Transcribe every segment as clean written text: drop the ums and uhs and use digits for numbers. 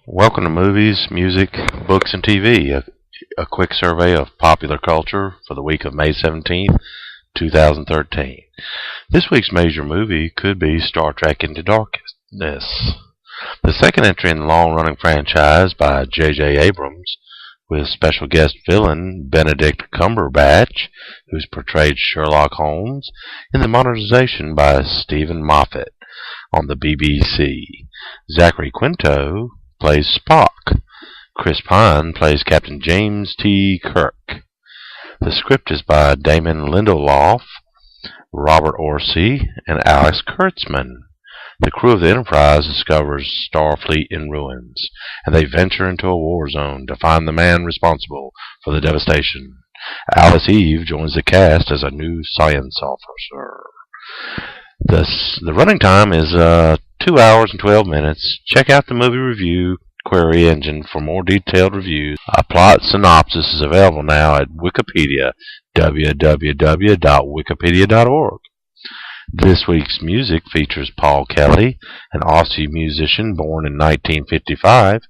Welcome to Movies, Music, Books, and TV, a quick survey of popular culture for the week of May 17th, 2013. This week's major movie could be Star Trek Into Darkness, the second entry in the long-running franchise by J.J. Abrams, with special guest villain Benedict Cumberbatch, who's portrayed Sherlock Holmes in the modernization by Stephen Moffat on the BBC. Zachary Quinto plays Spock. Chris Pine plays Captain James T. Kirk. The script is by Damon Lindelof, Robert Orsi, and Alex Kurtzman. The crew of the Enterprise discovers Starfleet in ruins, and they venture into a war zone to find the man responsible for the devastation. Alice Eve joins the cast as a new science officer. The running time is 2 hours and 12 minutes. Check out the movie review query engine for more detailed reviews. A plot synopsis is available now at Wikipedia, www.wikipedia.org. This week's music features Paul Kelly, an Aussie musician born in 1955,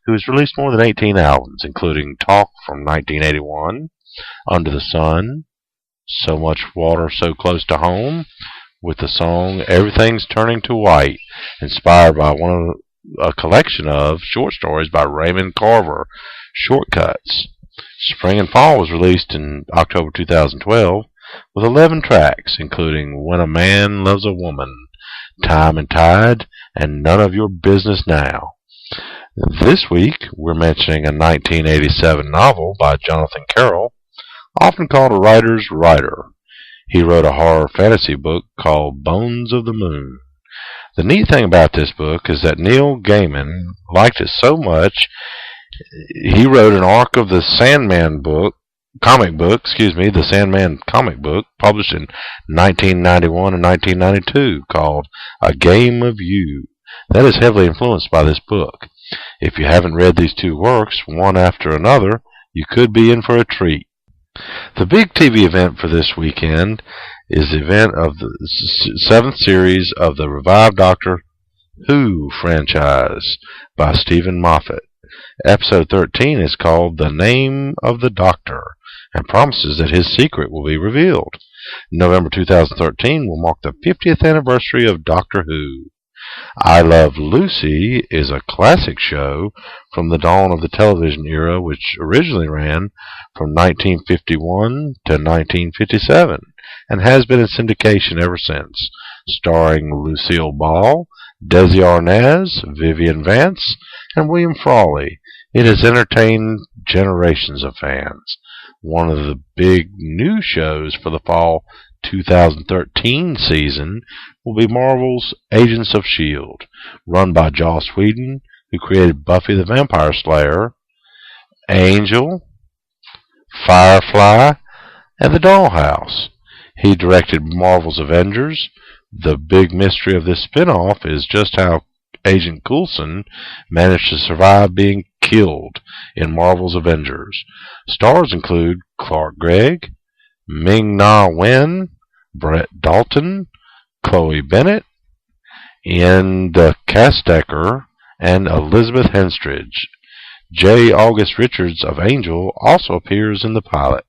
who has released more than 18 albums, including Talk from 1981, Under the Sun, So Much Water So Close to Home, with the song Everything's Turning to White, inspired by a collection of short stories by Raymond Carver, Shortcuts. Spring and Fall was released in October 2012 with 11 tracks, including When a Man Loves a Woman, Time and Tide, and None of Your Business Now. This week, we're mentioning a 1987 novel by Jonathan Carroll, often called a writer's writer. He wrote a horror fantasy book called Bones of the Moon. The neat thing about this book is that Neil Gaiman liked it so much, he wrote an arc of the Sandman comic book, published in 1991 and 1992, called A Game of You. That is heavily influenced by this book. If you haven't read these two works, one after another, you could be in for a treat. The big TV event for this weekend is the event of the 7th series of the revived Doctor Who franchise by Stephen Moffat. Episode 13 is called The Name of the Doctor and promises that his secret will be revealed. November 2013 will mark the 50th anniversary of Doctor Who. I Love Lucy is a classic show from the dawn of the television era, which originally ran from 1951 to 1957 and has been in syndication ever since, starring Lucille Ball, Desi Arnaz, Vivian Vance, and William Frawley. It has entertained generations of fans. One of the big new shows for the fall 2013 season will be Marvel's Agents of S.H.I.E.L.D., run by Joss Whedon, who created Buffy the Vampire Slayer, Angel, Firefly, and The Dollhouse. He directed Marvel's Avengers. The big mystery of this spin-off is just how Agent Coulson managed to survive being killed in Marvel's Avengers. Stars include Clark Gregg, Ming-Na Wen, Brett Dalton, Chloe Bennett, Ian Castecker, and Elizabeth Henstridge. J. August Richards of Angel also appears in the pilot.